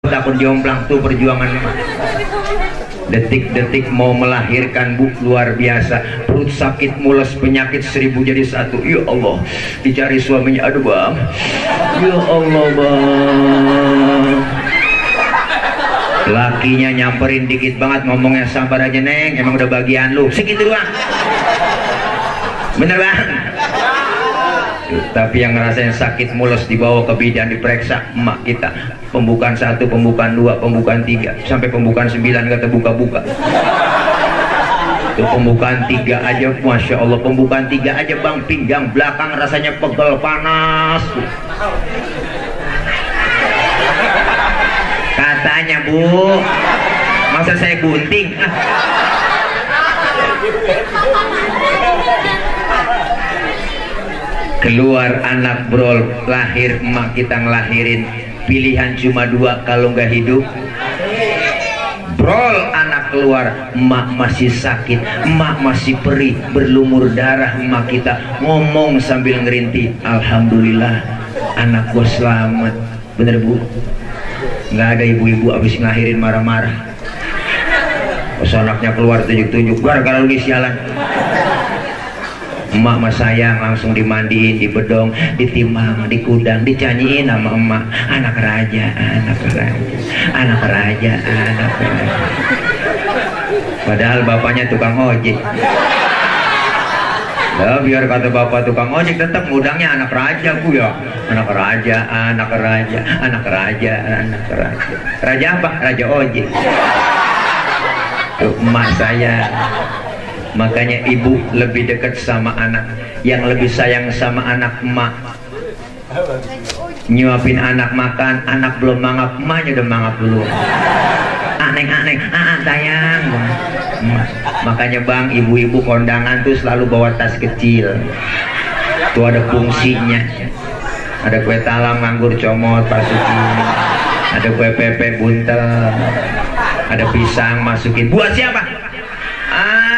takut jomplang tuh perjuangan. Detik-detik mau melahirkan, Bu, luar biasa. Perut sakit, mules, penyakit 1000 jadi 1. Ya Allah, dicari suaminya. Aduh Bang, ya Allah Bang. Lakinya nyamperin dikit banget, ngomongnya sabar aja Neng, emang udah bagian lu segitu doang. Bener Bang? Tapi yang ngerasain sakit mules dibawa ke bidan, diperiksa emak kita. Pembukaan 1, pembukaan 2, pembukaan 3, sampai pembukaan 9 kata buka-buka. Itu pembukaan 3 aja, Masya Allah, pembukaan 3 aja Bang, pinggang belakang rasanya pegel panas. Katanya Bu, masa saya gunting? Keluar anak brol, lahir emak kita ngelahirin. Pilihan cuma 2 kalau nggak hidup. Brol anak keluar, emak masih sakit, emak masih perih, berlumur darah. Emak kita ngomong sambil ngerintih, Alhamdulillah anak gua selamat. Bener Bu? Nggak ada ibu-ibu abis ngelahirin marah-marah. Pas anaknya keluar tunjuk-tunjuk, gara-gara lu sialan. Emak mah sayang, langsung dimandiin, dibedong, ditimang, dikudang, dicanyiin sama emak. Anak raja, anak raja, anak raja, anak raja. Padahal bapaknya tukang ojek. Nah, biar kata bapak tukang ojek tetap ngudangnya anak raja Bu ya. Anak raja, anak raja, anak raja, anak raja. Raja apa? Raja ojek. Tuh emak saya. Makanya ibu lebih dekat sama anak. Yang lebih sayang sama anak emak. Nyuapin anak makan, anak belum mangap, emaknya udah mangap dulu. Aneh-aneh, sayang. Makanya Bang, ibu-ibu kondangan tuh selalu bawa tas kecil. Tuh ada fungsinya. Ada kue talam, nganggur, comot, masukin. Ada kue pepe buntel. Ada pisang, masukin. Buat siapa?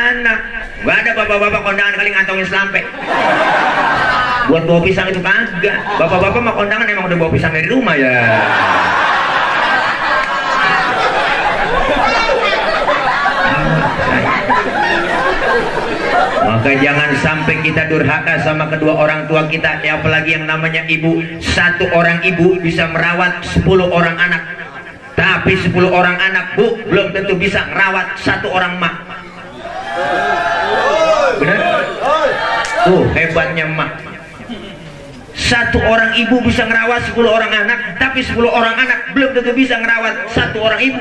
Anak. Gak ada bapak-bapak kondangan kali ngantongin selampe. Buat bawa pisang itu kagak. Bapak-bapak mah kondangan emang udah bawa pisang dari rumah ya. Maka jangan sampai kita durhaka sama kedua orang tua kita, ya, apalagi yang namanya ibu. 1 orang ibu bisa merawat 10 orang anak. Tapi 10 orang anak Bu belum tentu bisa merawat 1 orang mak. Benar? Tuh hebatnya mak. 1 orang ibu bisa merawat 10 orang anak, tapi 10 orang anak belum tentu bisa merawat 1 orang ibu.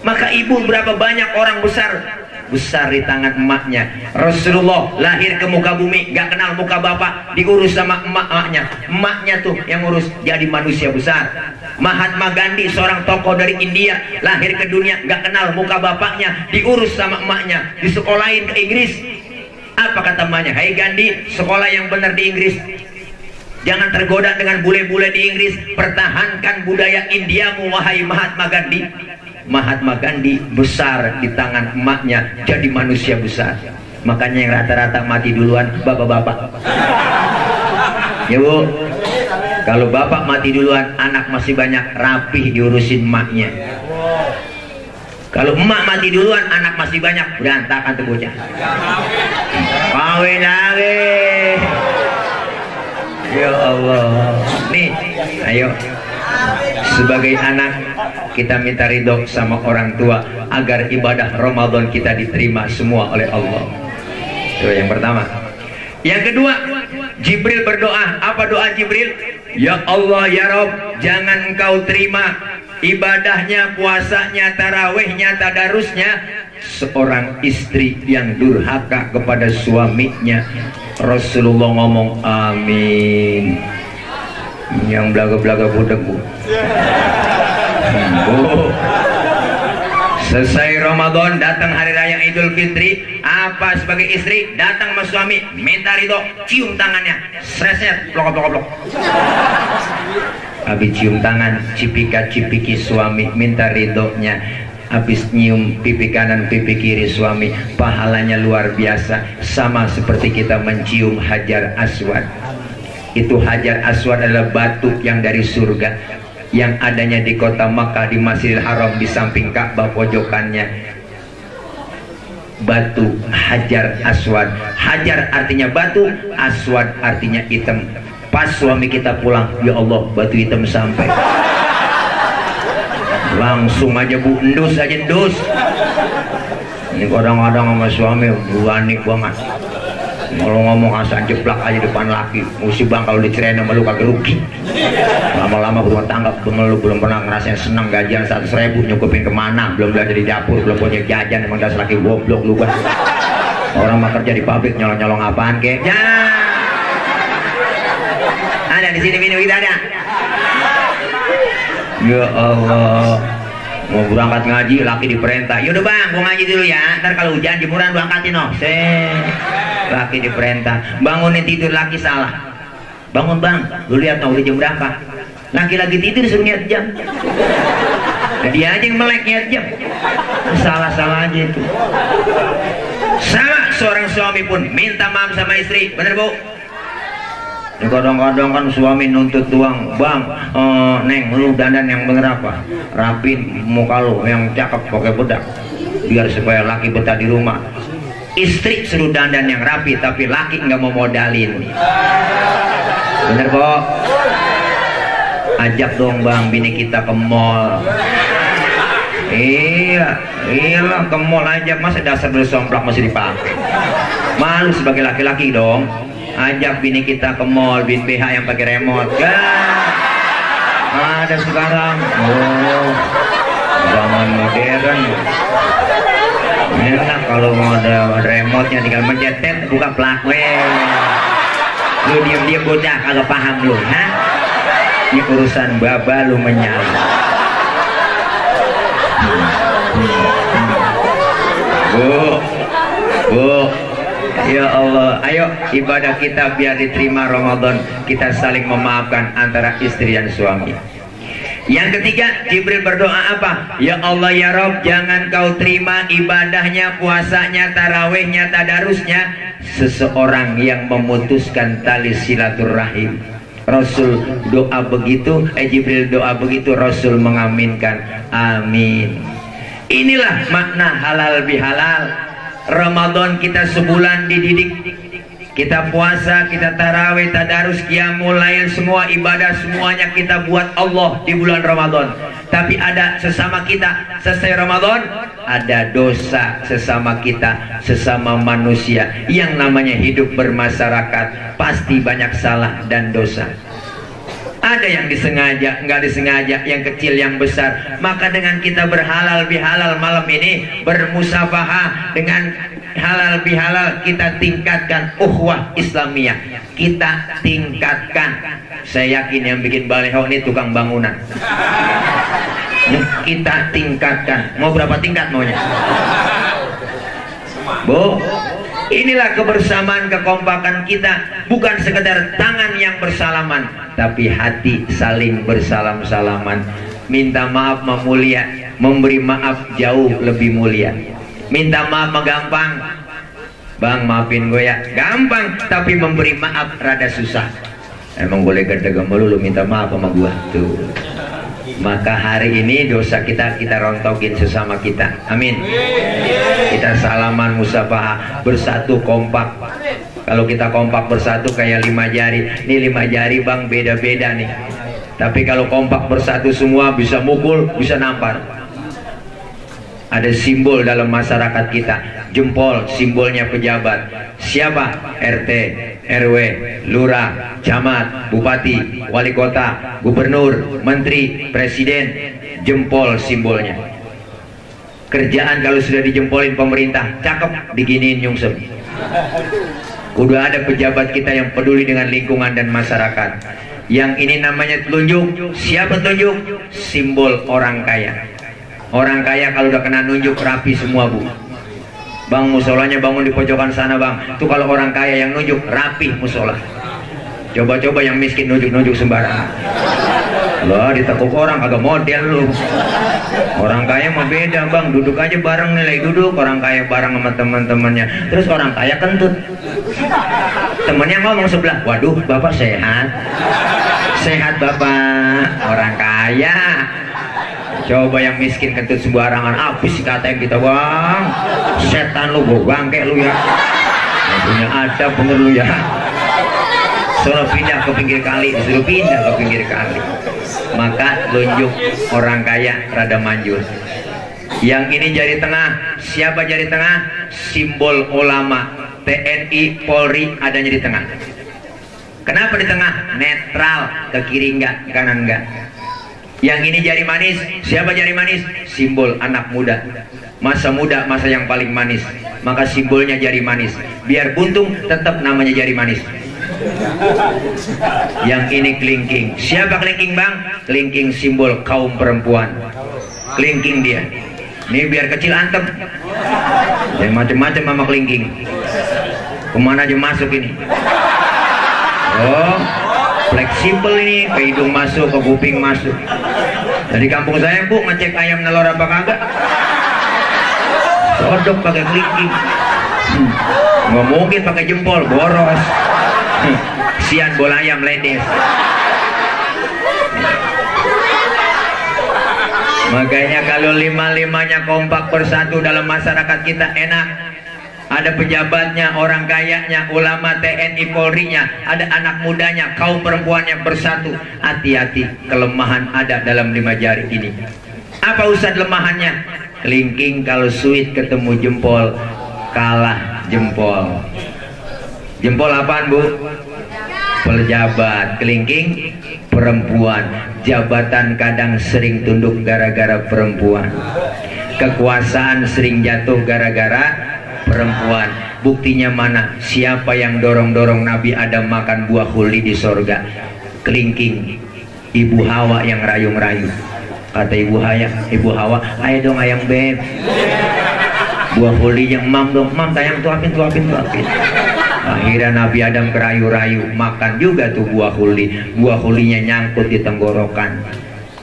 Maka ibu berapa banyak orang besar di tangan emaknya. Rasulullah lahir ke muka bumi gak kenal muka bapak, diurus sama emaknya. Emaknya tuh yang ngurus, jadi manusia besar. Mahatma Gandhi, seorang tokoh dari India, lahir ke dunia gak kenal muka bapaknya, diurus sama emaknya, disekolahin ke Inggris. Apa kata emaknya? Hai Gandhi, sekolah yang benar di Inggris, jangan tergoda dengan bule-bule di Inggris, pertahankan budaya Indiamu wahai Mahatma Gandhi. Mahatma Gandhi besar di tangan emaknya, jadi manusia besar. Makanya yang rata-rata mati duluan bapak-bapak. Ya Bu, kalau bapak mati duluan, anak masih banyak, rapih diurusin emaknya. Kalau emak mati duluan, anak masih banyak, berantakan tuh bocah. Kawin lagi. Ya Allah. Nih, ayo. Sebagai anak kita minta ridho sama orang tua agar ibadah Ramadan kita diterima semua oleh Allah. Itu yang pertama. Yang kedua, Jibril berdoa. Apa doa Jibril? Ya Allah ya Rob, jangan Engkau terima ibadahnya, puasanya, tarawihnya, tadarusnya seorang istri yang durhaka kepada suaminya. Rasulullah ngomong amin. Yang belaga-belaga budak Bu. Selesai Ramadan, datang hari raya Idul Fitri, apa sebagai istri datang sama suami minta ridho, cium tangannya, sreset, blok-blok. Habis cium tangan, cipika-cipiki suami, minta ridhonya. Habis nyium pipi kanan, pipi kiri suami, pahalanya luar biasa, sama seperti kita mencium Hajar Aswad. Itu Hajar Aswad adalah batu yang dari surga. yang adanya di kota Makkah, di Masjidil Haram, di samping Ka'bah pojokannya batu Hajar Aswad. Hajar artinya batu, Aswad artinya hitam. Pas suami kita pulang, ya Allah, batu hitam sampai. Langsung aja Bu, endus aja, endus. Ini kadang-kadang sama suami berani banget. Kalau ngomong asal jeplak aja depan laki. Mesti bang kalau dicerain sama lu kagak rugi. Lama-lama berumah tangga lu belum pernah ngerasain senang gajian 100.000 nyukupin kemana, belum belajar di dapur, belum punya jajan. Emang dasar laki goblok lu bang. Orang mah kerja di pabrik nyolong-nyolong apaan kek? Ya. Ada di sini minum kita ada. Ya Allah. Mau berangkat ngaji, laki diperintah. Yaudah bang, gua ngaji dulu ya. Ntar kalau hujan jemuran gua angkatin noh. Laki diperintah. Bangunin tidur laki salah. Bangun bang, lu lihat noh udah jam berapa? Laki lagi tidur suruh lihat jam. Nah, dia aja yang melek lihat jam. Salah-salah aja itu. Sama seorang suami pun minta maaf sama istri, bener bu? Kadang-kadang kan suami nuntut tuang, bang, neng lu dandan yang bener apa? Rapin muka lu yang cakep pakai bedak, biar supaya laki betah di rumah. Istri suruh dandan yang rapi, tapi laki nggak mau modalin. Bener kok? Ajak dong bang, bini kita ke mall. Iya ke mall aja, masa dasar bersomplak masih dipakai. Malu sebagai laki-laki dong. Ajak bini kita ke mall, bin BH yang pakai remote. Ada sekarang. Oh, zaman modern. Enak kalau mau ada remote-nya, tinggal mencet, buka plug. Lu diam-diam bocah kagak paham lu, ha? Ini urusan baba lu menyala. Bu, ya Allah, ayo ibadah kita biar diterima Ramadan. Kita saling memaafkan antara istri dan suami. Yang ketiga, Jibril berdoa apa? Ya Allah ya Rob, jangan kau terima ibadahnya, puasanya, tarawehnya, tadarusnya seseorang yang memutuskan tali silaturahim. Rasul doa begitu, Jibril doa begitu, Rasul mengaminkan. Amin. Inilah makna halal bihalal. Ramadan kita sebulan dididik, kita puasa, kita tarawih, tadarus, qiyamul lail, semua ibadah semuanya kita buat Allah di bulan Ramadan. Tapi ada sesama kita selesai Ramadan, ada dosa sesama kita, sesama manusia. Yang namanya hidup bermasyarakat pasti banyak salah dan dosa. Ada yang disengaja, nggak disengaja, yang kecil, yang besar. Maka dengan kita berhalal bihalal malam ini, bermusafahah dengan halal bihalal, kita tingkatkan ukhuwah Islamiyah. Kita tingkatkan. Saya yakin yang bikin baliho ini tukang bangunan. Kita tingkatkan. Mau berapa tingkat maunya? Bu, inilah kebersamaan, kekompakan kita. Bukan sekedar tangan yang bersalaman, tapi hati saling bersalam-salaman. Minta maaf memulia, memberi maaf jauh lebih mulia. Minta maaf mah gampang, bang maafin gue ya, gampang. Tapi memberi maaf rada susah. Emang boleh gede-gede lu minta maaf sama gue tuh. Maka hari ini dosa kita rontokin sesama kita. Amin. Kita salaman, musafahah, bersatu, kompak. Kalau kita kompak bersatu kayak 5 jari. Ini 5 jari bang beda-beda nih. Tapi kalau kompak bersatu semua bisa mukul, bisa nampar. Ada simbol dalam masyarakat kita. Jempol, simbolnya pejabat. Siapa? RT, RW, lurah, camat, bupati, wali kota, gubernur, menteri, presiden. Jempol simbolnya. Kerjaan kalau sudah dijempolin pemerintah, cakep, diginiin nyungsep. Udah ada pejabat kita yang peduli dengan lingkungan dan masyarakat. Yang ini namanya telunjuk. Siapa telunjuk? Simbol orang kaya. Orang kaya kalau udah kena nunjuk rapi semua bu. Bang, musolanya bangun di pojokan sana bang. Itu kalau orang kaya yang nunjuk rapi musola. Coba-coba yang miskin nunjuk-nunjuk sembarangan. Loh, ditekuk orang agak model lu. Orang kaya mah beda bang, duduk aja bareng, nilai duduk. Orang kaya bareng sama teman-temannya. Terus orang kaya kentut. Temennya ngomong sebelah, waduh bapak sehat. Sehat bapak. Orang kaya kaya. Coba yang miskin kentut sembarangan, habis katain kita bang, setan lu, gue bangke lu ya, punya adab bener lu ya. Suruh pindah ke pinggir kali, disuruh pindah ke pinggir kali. Maka tunjuk orang kaya rada manjur. Yang ini jari tengah, siapa jari tengah? Simbol ulama, TNI, Polri adanya di tengah. Kenapa di tengah? Netral, ke kiri enggak, kanan enggak. Yang ini jari manis, siapa jari manis? Simbol anak muda, masa muda, masa yang paling manis. Maka simbolnya jari manis. Biar buntung, tetap namanya jari manis. Yang ini kelingking, siapa kelingking bang? Kelingking simbol kaum perempuan. Kelingking dia. Ini biar kecil antem. Jadi macam-macam sama kelingking. Kemana aja masuk ini? Oh, fleksibel ini, ke hidung masuk, ke kuping masuk. Dari kampung saya bu, ngecek ayam nelor apa kagak? Sodok pakai kelingking. Nggak mungkin pakai jempol, boros. Sian bola ayam ledes. Makanya kalau lima-limanya kompak bersatu dalam masyarakat kita enak. Ada pejabatnya, orang kayanya, ulama, TNI, Polri-nya, ada anak mudanya, kaum perempuannya bersatu. Hati-hati, kelemahan ada dalam 5 jari ini. Apa usah kelemahannya? Kelingking kalau sweet ketemu jempol, kalah jempol. Jempol apaan bu? Pejabat. Kelingking perempuan. Jabatan kadang sering tunduk gara-gara perempuan. Kekuasaan sering jatuh gara-gara perempuan. Buktinya mana? Siapa yang dorong-dorong Nabi Adam makan buah khuldi di sorga? Kelingking. Ibu Hawa yang rayu-rayu. Kata Ibu Hawa, ayo dong ayang beb, buah khuldi yang mam dong, mam tayang tuapin. Akhirnya Nabi Adam kerayu-rayu, makan juga tuh buah khuldi. Buah khuldinya nyangkut di tenggorokan.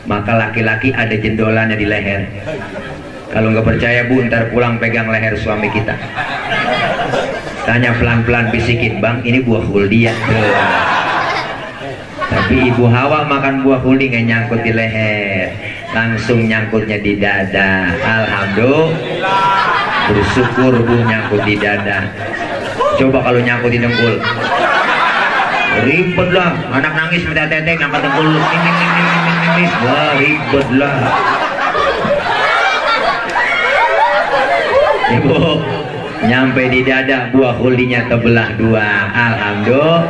Maka laki-laki ada jendolannya di leher. Kalau nggak percaya bu, ntar pulang pegang leher suami kita. Tanya pelan-pelan, bisikin, bang ini buah khuldi ya. Tapi Ibu Hawa makan buah khuldi nggak nyangkut di leher, langsung nyangkutnya di dada. Alhamdulillah, bersyukur bu nyangkut di dada. Coba kalau nyangkut di dengkul, ribet lah. Anak nangis minta teteh, ngangkat dengkul, ini, wah ribet lah. Ibu nyampe di dada, buah khuldinya terbelah 2. Alhamdulillah,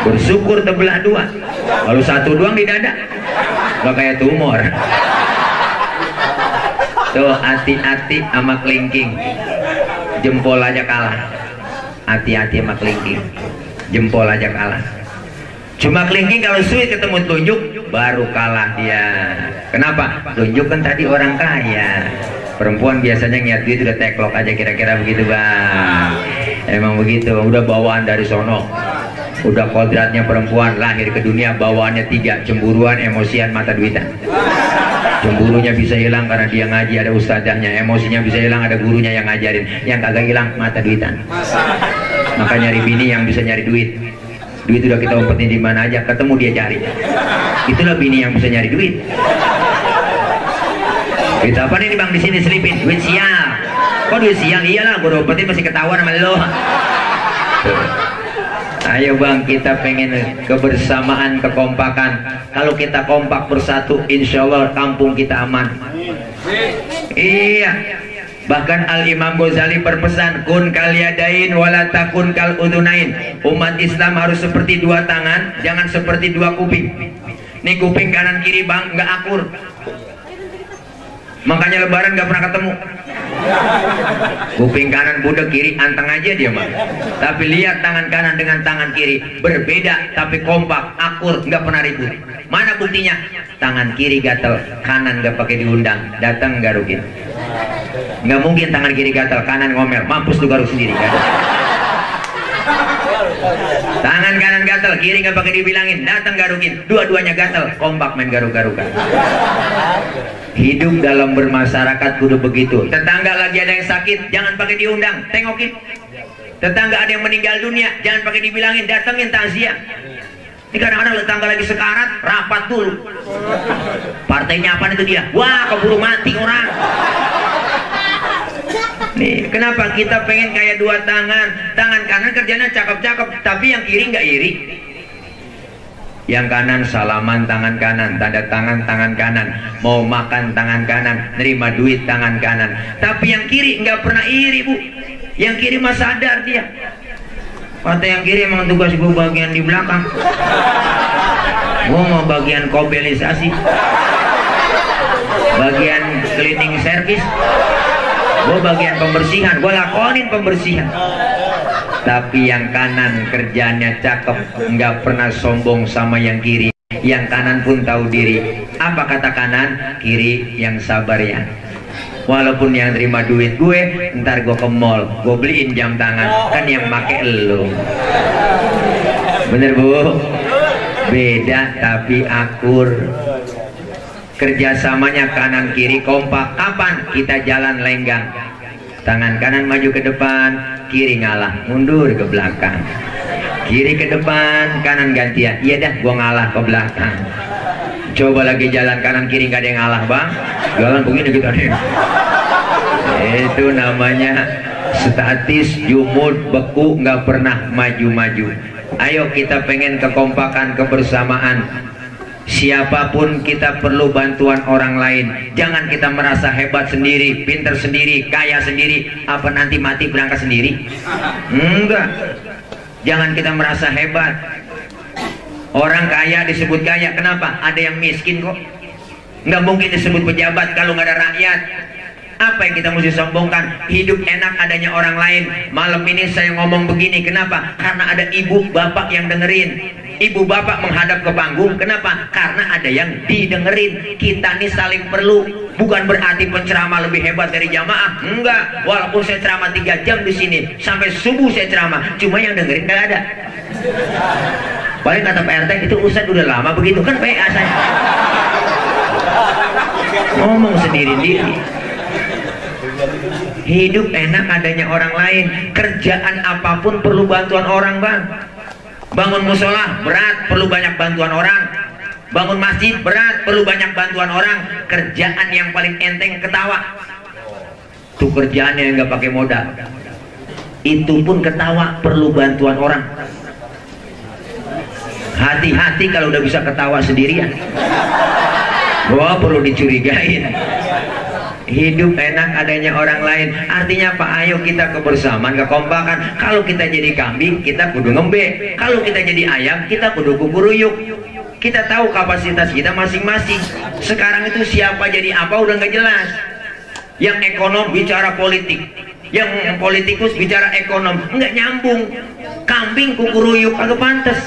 bersyukur terbelah 2. Kalau 1 doang di dada, nggak kayak tumor. Tuh hati-hati sama kelingking, jempol aja kalah. Hati-hati sama kelingking, jempol aja kalah. Cuma kelingking kalau sweet ketemu telunjuk baru kalah dia. Kenapa? Telunjuk kan tadi orang kaya. Perempuan biasanya ngeliat duit udah teklok aja, kira-kira begitu bang. Emang begitu, udah bawaan dari sono. Udah kodratnya perempuan lahir ke dunia bawaannya 3, cemburuan, emosian, mata duitan. Cemburunya bisa hilang karena dia ngaji, ada ustazahnya. Emosinya bisa hilang, ada gurunya yang ngajarin. Yang kagak hilang, mata duitan. Maka nyari bini yang bisa nyari duit. Duit udah kita umpetin di mana aja, ketemu dia cari. Itulah bini yang bisa nyari duit. Duit apa nih bang di sini selipin? Duit sial. Kok duit sial? Iyalah, gue umpetin masih ketahuan sama lo. Ayo bang, kita pengen kebersamaan, kekompakan. Kalau kita kompak bersatu, insya Allah kampung kita aman. Iya. Bahkan Al-Imam Ghazali berpesan, kun kal yadain wala takun kal udunain. Umat Islam harus seperti 2 tangan, jangan seperti 2 kuping. Nih kuping kanan kiri bang, nggak akur. Makanya lebaran nggak pernah ketemu. Kuping kanan budek, kiri anteng aja dia mah. Tapi lihat tangan kanan dengan tangan kiri berbeda, tapi kompak, akur, nggak pernah ribut. Mana buktinya? Tangan kiri gatel, kanan nggak pakai diundang, datang garukin. Nggak mungkin tangan kiri gatel, kanan ngomel, mampus lu garuk sendiri kan? Tangan kanan gatel, kiri nggak pakai dibilangin, datang garukin, dua-duanya gatel, kompak main garuk-garukan. Hidup dalam bermasyarakat kudu begitu. Tetangga lagi ada yang sakit, jangan pakai diundang, tengokin. Tetangga ada yang meninggal dunia, jangan pakai dibilangin, datengin takziah. Ini kadang-kadang tetangga lagi sekarat, rapat dulu. Partainya apa itu dia? Wah, keburu mati orang. Nih, kenapa kita pengen kayak dua tangan? Tangan kanan kerjanya cakep-cakep, tapi yang kiri nggak iri. Yang kanan salaman tangan kanan, tanda tangan tangan kanan, mau makan tangan kanan, nerima duit tangan kanan. Tapi yang kiri nggak pernah iri, Bu. Yang kiri mah sadar dia. Partai yang kiri emang tugas gue bagian di belakang. Gue mau bagian kobelisasi, bagian cleaning service, gue bagian pembersihan, gue lakonin pembersihan. Tapi yang kanan kerjanya cakep, nggak pernah sombong sama yang kiri. Yang kanan pun tahu diri. Apa kata kanan? Kiri yang sabar ya. Walaupun yang terima duit gue, ntar gue ke mall, gue beliin jam tangan, kan yang make elu. Bener Bu? Beda tapi akur. Kerjasamanya kanan kiri kompak. Kapan kita jalan lenggang? Tangan kanan maju ke depan, kiri ngalah, mundur ke belakang. Kiri ke depan, kanan gantian. Iya dah, gue ngalah ke belakang. Coba lagi jalan kanan kiri nggak ada yang ngalah bang, jalan begini gitu nih. Itu namanya statis, jumud, beku, nggak pernah maju-maju. Ayo kita pengen kekompakan, kebersamaan. Siapapun kita perlu bantuan orang lain. Jangan kita merasa hebat sendiri, pinter sendiri, kaya sendiri. Apa nanti mati berangkat sendiri? Enggak. Jangan kita merasa hebat. Orang kaya disebut kaya, kenapa? Ada yang miskin kok. Nggak mungkin disebut pejabat kalau nggak ada rakyat. Apa yang kita mesti sombongkan? Hidup enak adanya orang lain. Malam ini saya ngomong begini, kenapa? Karena ada ibu bapak yang dengerin. Ibu bapak menghadap ke panggung, kenapa? Karena ada yang didengerin. Kita nih saling perlu. Bukan berarti penceramah lebih hebat dari jamaah, enggak. Walaupun saya ceramah 3 jam di sini, sampai subuh saya ceramah, cuma yang dengerin nggak ada. Paling kata Pak RT itu Ustadz udah lama begitu kan, PA saya ngomong sendiri-sendiri. Hidup enak adanya orang lain. Kerjaan apapun perlu bantuan orang bang. Bangun musola berat, perlu banyak bantuan orang. Bangun masjid berat, perlu banyak bantuan orang. Kerjaan yang paling enteng ketawa, tuh kerjaannya yang nggak pakai modal. Itu pun ketawa perlu bantuan orang. Hati-hati kalau udah bisa ketawa sendirian. Wah, perlu dicurigain. Hidup enak adanya orang lain. Artinya apa? Ayo kita kebersamaan, kekompakan. Kalau kita jadi kambing, kita kudu ngembe. Kalau kita jadi ayam, kita kudu kukuruyuk. Kita tahu kapasitas kita masing-masing. Sekarang itu siapa jadi apa udah nggak jelas. Yang ekonom bicara politik, yang politikus bicara ekonom, nggak nyambung. Kambing kukuruyuk agak pantas.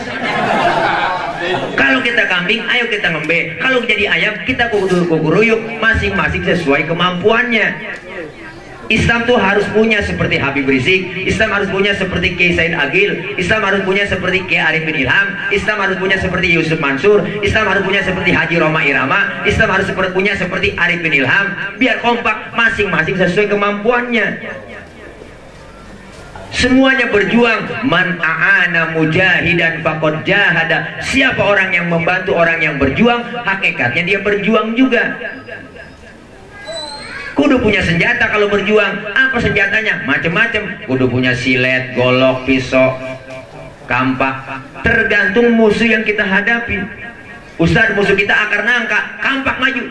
Kalau kita kambing, ayo kita ngembe. Kalau jadi ayam, kita kukuruyuk. Masing-masing sesuai kemampuannya. Islam tuh harus punya seperti Habib Rizik, Islam harus punya seperti Kiai Said Agil, Islam harus punya seperti Kiai Arifin Ilham, Islam harus punya seperti Yusuf Mansur, Islam harus punya seperti Haji Roma Irama, Islam harus punya seperti Arifin Ilham. Biar kompak, masing-masing sesuai kemampuannya. Semuanya berjuang. Man a'ana mujahidan faqad jahada. Siapa orang yang membantu orang yang berjuang, hakikatnya dia berjuang juga. Kudu punya senjata kalau berjuang. Apa senjatanya? Macam-macam. Kudu punya silet, golok, pisau, kampak. Tergantung musuh yang kita hadapi. Ustadz, musuh kita akar nangka, kampak maju.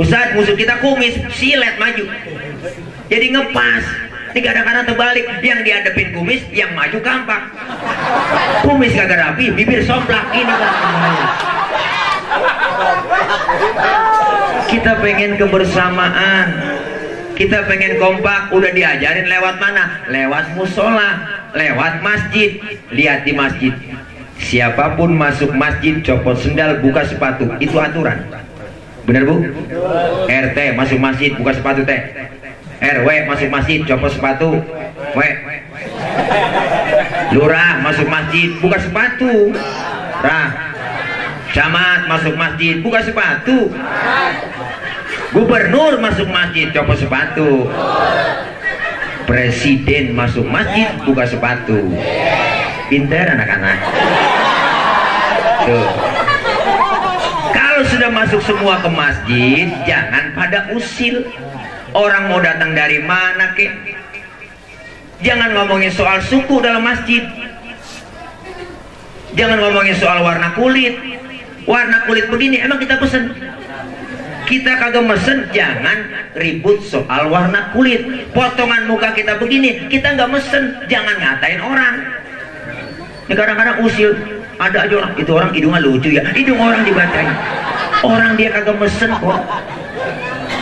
Ustadz, musuh kita kumis, silet maju. Jadi ngepas. Ini kadang-kadang terbalik, yang dihadapin kumis, yang maju kampak. Kumis kagak rapi, bibir somplak, ini kan. Kita pengen kebersamaan, kita pengen kompak. Udah diajarin lewat mana? Lewat musola, lewat masjid. Lihat di masjid, siapapun masuk masjid copot sendal, buka sepatu, itu aturan. Bener Bu? RT masuk masjid buka sepatu teh. RW masuk masjid copot sepatu. W. Lurah masuk masjid buka sepatu. Rah. Camat masuk masjid buka sepatu. Gubernur masuk masjid copot sepatu. Presiden masuk masjid buka sepatu. Pinter anak-anak. Tuh. Kalau sudah masuk semua ke masjid, jangan pada usil. Orang mau datang dari mana kek? Jangan ngomongin soal suku dalam masjid. Jangan ngomongin soal warna kulit. Warna kulit begini, emang kita pesen? Kita kagak mesen, jangan ribut soal warna kulit. Potongan muka kita begini, kita nggak mesen, jangan ngatain orang. Ini kadang-kadang usil, ada aja orang, itu orang hidungnya lucu ya, hidung orang dibacain. Orang dia kagak mesen kok.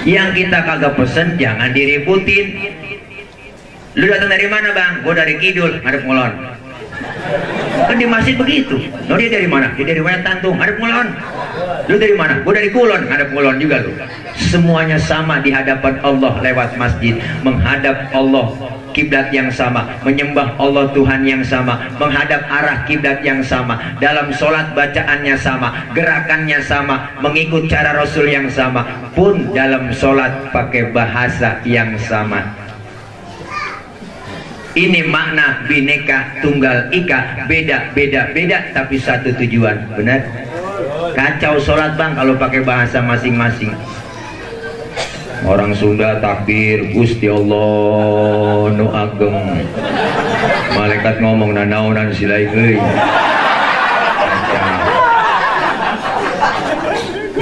Yang kita kagak pesen, jangan diributin. Lu datang dari mana bang? Gue dari Kidul, ngadep Ngulon. Kan di masjid begitu. No, dia dari mana? Dia dari Wetan tuh, ngadep Ngulon. Lu dari mana? Gue dari Kulon, ngadep Ngulon juga lu. Semuanya sama di hadapan Allah lewat masjid. Menghadap Allah kiblat yang sama, menyembah Allah Tuhan yang sama, menghadap arah kiblat yang sama, dalam sholat bacaannya sama, gerakannya sama, mengikut cara Rasul yang sama, pun dalam sholat pakai bahasa yang sama. Ini makna Bhinneka Tunggal Ika, beda tapi satu tujuan. Benar? Kacau sholat bang kalau pakai bahasa masing-masing. Orang Sunda takbir, Gusti Allah nu ageng. Malaikat ngomong nanaunan silai euy.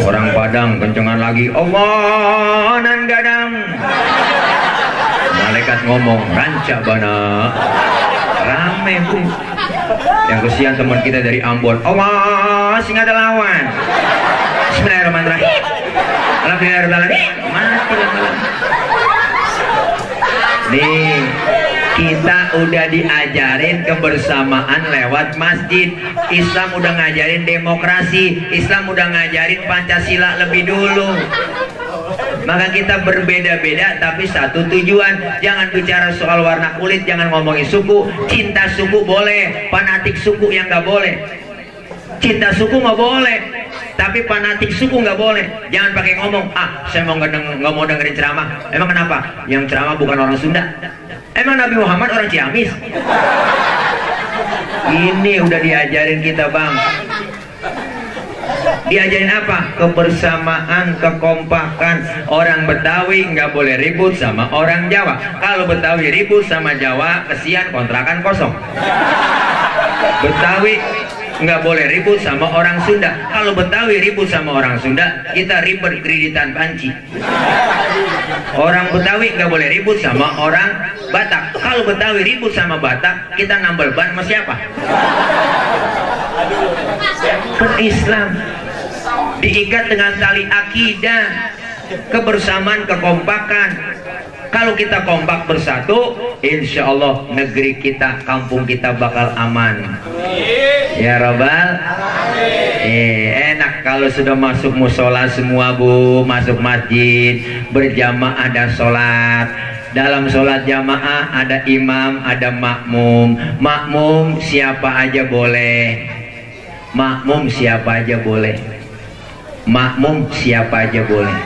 Orang Padang kencengan lagi, Allah nan gadang. Malaikat ngomong ranca bana. Rame tuh. Yang kesian teman kita dari Ambon, Allah sing ada lawan. Bismillahirrahmanirrahim. Alhamdulillahirrahmanirrahim. Mati lama-lama. Nih, kita udah diajarin kebersamaan lewat masjid. Islam udah ngajarin demokrasi. Islam udah ngajarin Pancasila lebih dulu. Maka kita berbeda-beda tapi satu tujuan. Jangan bicara soal warna kulit, jangan ngomongin suku. Cinta suku boleh, fanatik suku yang nggak boleh. Cinta suku nggak boleh, tapi fanatik suku nggak boleh. Jangan pakai ngomong, saya nggak mau dengerin ceramah. Emang kenapa? Yang ceramah bukan orang Sunda. Emang Nabi Muhammad orang Ciamis? Ini udah diajarin kita bang. Diajarin apa? Kebersamaan, kekompakan. Orang Betawi nggak boleh ribut sama orang Jawa. Kalau Betawi ribut sama Jawa, kesian kontrakan kosong. Betawi nggak boleh ribut sama orang Sunda. Kalau Betawi ribut sama orang Sunda, kita ribet kreditan panci. Orang Betawi nggak boleh ribut sama orang Batak. Kalau Betawi ribut sama Batak, kita nambal ban sama siapa? Islam diikat dengan tali akidah, kebersamaan, kekompakan. Kalau kita kompak bersatu, insya Allah negeri kita, kampung kita bakal aman. Ya Rabbal. Enak kalau sudah masuk musola semua bu, masuk masjid berjamaah dan sholat. Dalam sholat jamaah ada imam, ada makmum. Makmum siapa aja boleh. Makmum siapa aja boleh. Makmum siapa aja boleh.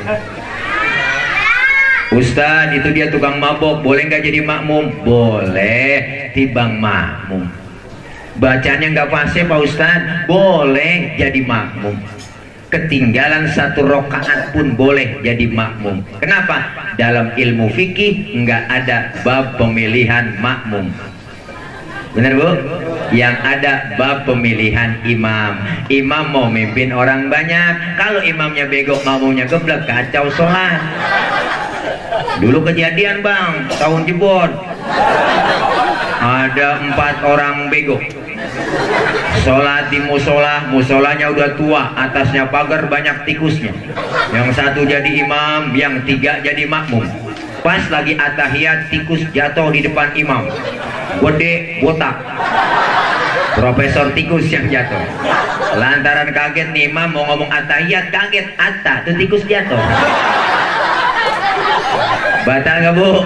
Ustadz itu dia tukang mabok, boleh nggak jadi makmum? Boleh, tibang makmum. Bacanya nggak fase Pak Ustadz, boleh jadi makmum. Ketinggalan satu rokaat pun boleh jadi makmum. Kenapa? Dalam ilmu fikih nggak ada bab pemilihan makmum. Benar bu? Yang ada bab pemilihan imam. Imam mau mimpin orang banyak. Kalau imamnya bego, makmumnya geblek, kacau sholat. Dulu kejadian bang, tahun jebon. Ada 4 orang bego. Sholat di musola, musolanya udah tua, atasnya pagar banyak tikusnya. Yang satu jadi imam, yang 3 jadi makmum. Pas lagi atahiyat, tikus jatuh di depan imam. Gede, botak. Profesor tikus yang jatuh. Lantaran kaget nih imam mau ngomong atahiyat, kaget tuh tikus jatuh. Batal nggak bu?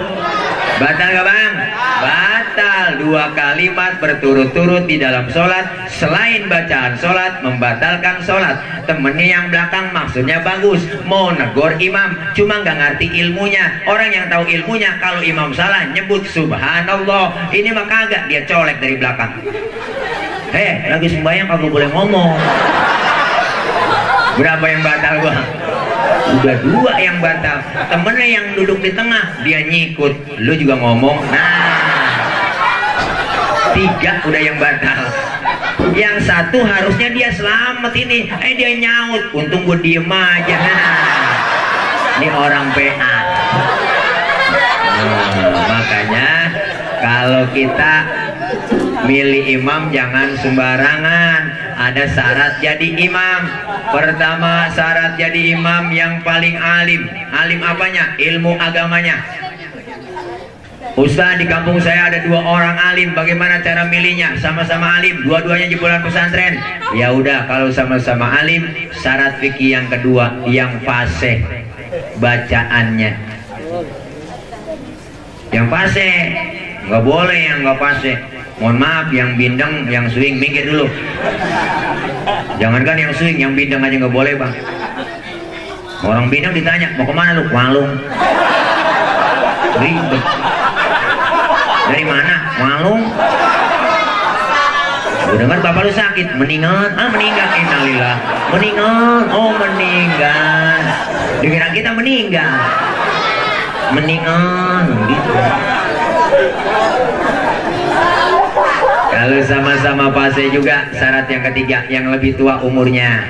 Batal nggak bang? Batal. 2 kalimat berturut-turut di dalam sholat. Selain bacaan sholat membatalkan sholat. Temennya yang belakang maksudnya bagus, mau negor imam, cuma nggak ngerti ilmunya. Orang yang tahu ilmunya kalau imam salah nyebut subhanallah. Ini mah kagak, dia colek dari belakang. Lagi sembahyang kagak boleh ngomong. Berapa yang batal bang? Udah 2 yang batal. Temennya yang duduk di tengah dia nyikut, lu juga ngomong. Nah 3 udah yang batal. Yang 1 harusnya dia selamat ini, dia nyaut. Untung gue diem aja. Nah ini orang PA. Makanya kalau kita milih imam jangan sembarangan. Ada syarat jadi imam. Pertama syarat jadi imam yang paling alim. Alim apanya? Ilmu agamanya. Ustaz, di kampung saya ada 2 orang alim, bagaimana cara milihnya? Sama-sama alim, dua-duanya jebolan pesantren. Ya udah, kalau sama-sama alim, syarat fikih yang kedua yang fasih bacaannya. Yang fasih nggak boleh, yang nggak fasih. Mohon maaf, yang bindeng, yang swing minggir dulu. Jangankan yang swing, yang bindeng aja nggak boleh bang. Orang bindeng ditanya mau kemana lu? Walung. Ribet. Dari mana? Walung. Gue dengar bapak lu sakit, meninggal. Meninggal. Innalillah. Meninggal. Oh meninggal. Dikira kita meninggal. Meninggal. Gitu. Kalau sama-sama fase juga syarat yang ketiga, yang lebih tua umurnya.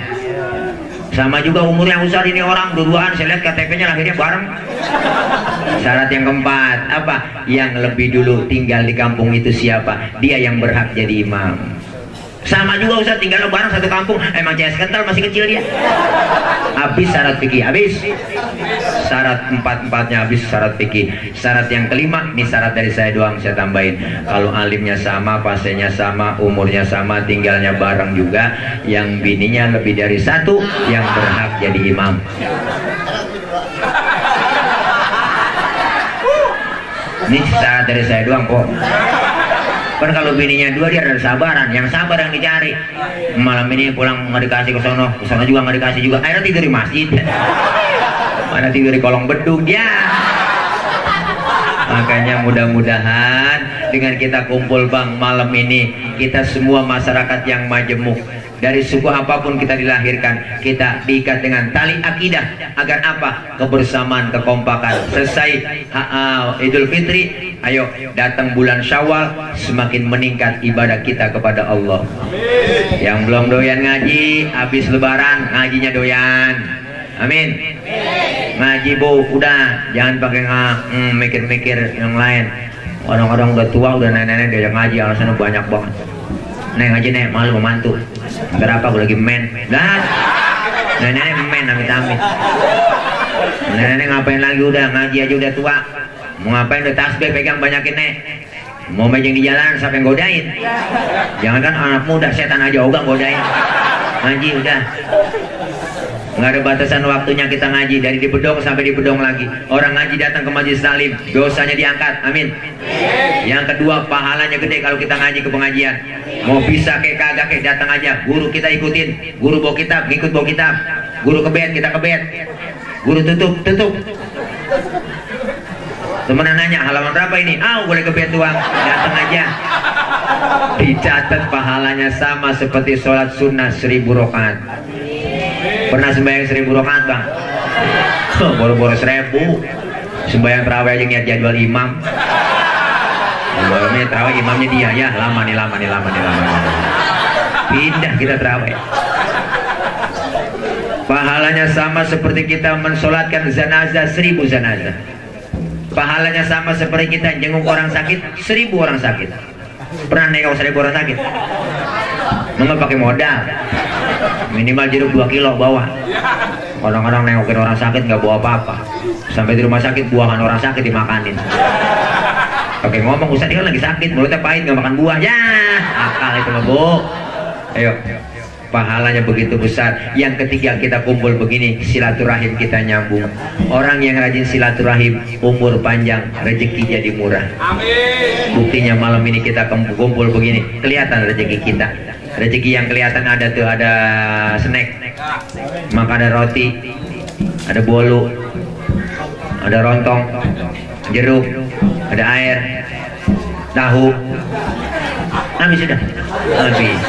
Sama juga umurnya Ustaz, ini orang dua-duaan saya lihat KTP-nya lahirnya bareng. Syarat yang keempat apa? Yang lebih dulu tinggal di kampung itu siapa? Dia yang berhak jadi imam. Sama juga Ustaz, tinggal bareng satu kampung. Emang CS kental masih kecil dia. Habis syarat fikih, habis. Syarat 4-4-nya habis syarat fikih. Syarat yang kelima, ini syarat dari saya doang saya tambahin. Kalau alimnya sama, fasenya sama, umurnya sama, tinggalnya bareng juga, yang bininya lebih dari 1 yang berhak jadi imam. Ini syarat dari saya doang kok. Kan kalau bininya 2 dia ada sabaran, yang sabar yang dicari. Malam ini pulang nggak dikasih ke sono juga nggak dikasih juga. Akhirnya tidur di masjid. Mana tidur di kolong bedung ya. Makanya mudah-mudahan dengan kita kumpul bang malam ini, kita semua masyarakat yang majemuk, dari suku apapun kita dilahirkan, kita diikat dengan tali akidah. Agar apa? Kebersamaan, kekompakan. Selesai Idul Fitri, ayo datang bulan Syawal, semakin meningkat ibadah kita kepada Allah. Yang belum doyan ngaji, habis lebaran ngajinya doyan. Amin. Ngaji bu, udah jangan pakai mikir-mikir yang lain. Orang-orang udah tua, udah nenek-nenek diajak ngaji, alasannya banyak banget. Nek ngaji nek, malu membantu. Berapa gue lagi men? Dah, nenek men amit-amit. Nenek ngapain lagi, udah ngaji aja udah tua. Mau ngapain, udah tasbih pegang banyakin nek. Mau mejeng di jalan sampai godain. Jangan kan anak muda, setan aja ogah godain. Ngaji udah. Nggak ada batasan waktunya kita ngaji, dari di bedong sampai di bedong lagi. Orang ngaji datang ke majelis taklim, dosanya diangkat. Amin. Yang kedua, pahalanya gede kalau kita ngaji ke pengajian. Mau bisa kayak kagak kayak datang aja. Guru kita ikutin, guru bawa kitab, ngikut bawa kitab. Guru ke bed, kita ke bed. Guru tutup. Temenan nanya, halaman berapa ini? Boleh ke bed doang. Datang aja. Dicatat pahalanya sama seperti sholat sunnah 1000 rakaat. Pernah sembahyang 1000 rakaat bang? Boro-boro 1000. Sembahyang terawih aja niat jadwal imam. Ini terawih imamnya dia, ya lama nih. Pindah kita terawih. Pahalanya sama seperti kita mensolatkan zanazah 1000 zanazah. Pahalanya sama seperti kita jenguk orang sakit 1000 orang sakit. Pernah nengok 1000 orang sakit? Nggak pakai modal. Minimal jeruk 2 kilo bawa. Orang-orang nengokin orang sakit nggak bawa apa-apa. Sampai di rumah sakit buahan orang sakit dimakanin. Oke ngomong, Ustaz dia kan lagi sakit, mulutnya pahit nggak makan buah. Ya akal itu mah bu. Ayo, pahalanya begitu besar. Yang ketiga, kita kumpul begini, silaturahim kita nyambung. Orang yang rajin silaturahim, umur panjang, rezeki jadi murah. Amin. Buktinya malam ini kita kumpul begini, kelihatan rezeki kita. Rezeki yang kelihatan ada tuh, ada snack, maka ada roti, ada bolu, ada rontong, jeruk, ada air, tahu, Habis sudah. Habis.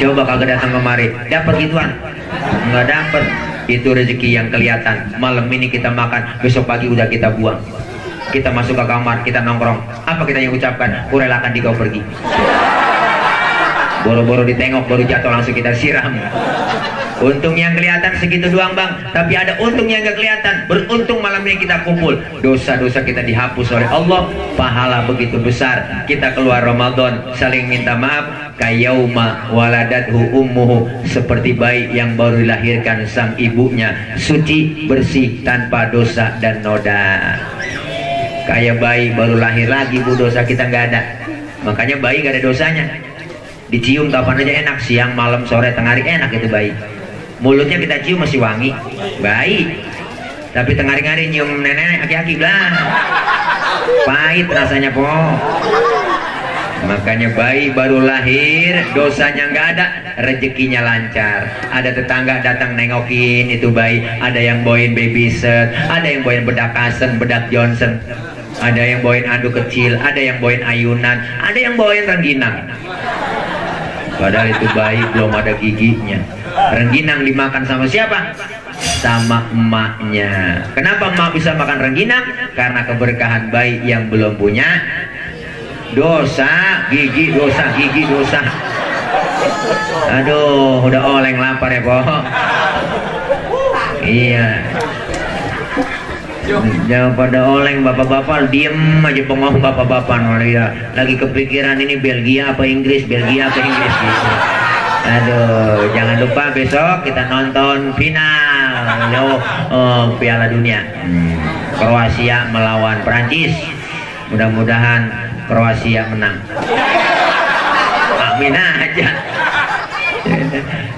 Coba kagak datang kemari, dapat gituan? Nggak dapat. Itu rezeki yang kelihatan. Malam ini kita makan, besok pagi udah kita buang. Kita masuk ke kamar, kita nongkrong. Apa kita yang ucapkan? Kurelakan di kau pergi. Boro-boro ditengok baru jatuh langsung kita siram. Untung yang kelihatan segitu doang bang, tapi ada untung yang gak kelihatan. Beruntung malam ini kita kumpul, dosa-dosa kita dihapus oleh Allah, pahala begitu besar. Kita keluar Ramadan saling minta maaf, kayauma waladathu ummuhu, seperti bayi yang baru dilahirkan sang ibunya, suci bersih tanpa dosa dan noda. Kayak bayi baru lahir lagi bu, dosa kita nggak ada. Makanya bayi gak ada dosanya. Dicium kapan aja enak, siang, malam, sore, tengah hari enak itu bayi. Mulutnya kita cium masih wangi, baik. Tapi tengah hari nyium nenek aki-aki lah, pahit rasanya po. Makanya bayi baru lahir, dosanya nggak ada, rezekinya lancar. Ada tetangga datang nengokin itu bayi, ada yang bawain baby set, ada yang bawain bedak Kasen, bedak Johnson, ada yang bawain adu kecil, ada yang bawain ayunan, ada yang bawain rengginang. Padahal itu bayi belum ada giginya. Rengginang dimakan sama siapa? Sama emaknya. Kenapa emak bisa makan rengginang? Karena keberkahan bayi yang belum punya dosa gigi, dosa gigi, dosa. Aduh, udah oleng lapar ya po. Iya. Jangan pada oleng bapak-bapak, diem aja bengong bapak-bapak. Ya. Lagi kepikiran ini Belgia apa Inggris, Belgia apa Inggris gitu. Aduh, jangan lupa besok kita nonton final Piala Dunia. Kroasia melawan Prancis. Mudah-mudahan Kroasia menang. Amin aja.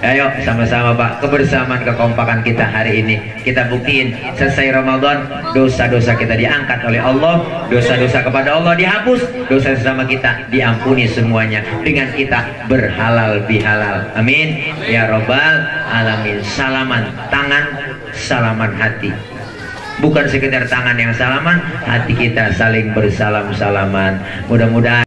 Ayo sama-sama Pak, kebersamaan kekompakan kita hari ini kita buktiin. Selesai Ramadan, dosa-dosa kita diangkat oleh Allah, dosa-dosa kepada Allah dihapus, dosa sesama kita diampuni semuanya dengan kita berhalal bihalal. Amin ya robbal alamin. Salaman tangan, salaman hati. Bukan sekedar tangan yang salaman, hati kita saling bersalam-salaman. Mudah-mudahan